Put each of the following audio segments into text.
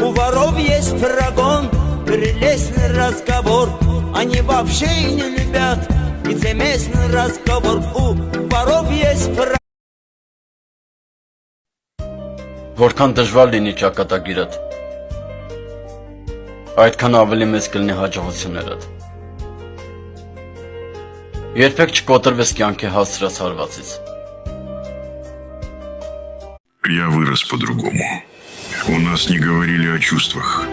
У воров есть прогон, прелестный разговор. Они вообще и не любят лицеместный разговор. У воров есть прогон. Որքան դժվար լինի ճակատագիրդ, այդքան ավելի մեծ կլինի հաջողություններդ։ Երբեք չկոտրվես կյանքի հասցրած հարվածից։ Я вырос по-другому. У нас не говорили о чувствах.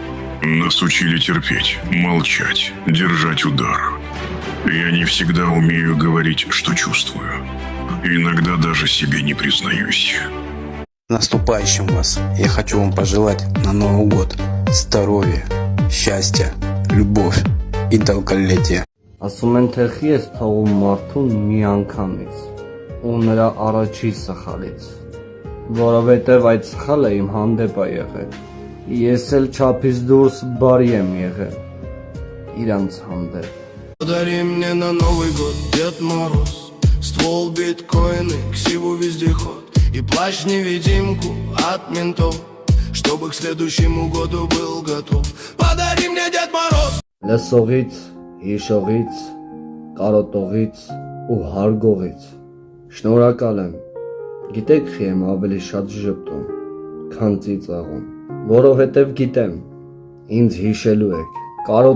Нас учили терпеть, молчать, держать удар. Я не всегда умею говорить, что чувствую. Иногда даже себе не признаюсь. Наступающим вас я хочу вам пожелать на Новый год здоровья, счастья, любовь и долголетия. Ասում են թեխի ես թողում մարդուն մի անգամից ու նրա առաջի սխալից, որովհետև այդ սխալը իմ հանդեպ է եղել, ես էլ չափից դուրս բարի եմ եղել իրանց հանդեպ։ Подари мне на Новый год, Дед Мороз, ствол биткоины, ксиву вездеход и плащ-невидимку от ментов, чтобы к следующему году был готов. Подари мне, Дед Мороз! Լսողից, հիշողից, կարոտողից ու հարգողից շնորհակալ եմ։ Գիտեք խի եմ ավելի շատ ժպտում, քան ծիծաղում, որովհետև գիտեմ, ինձ հիշելու եք, կարոտ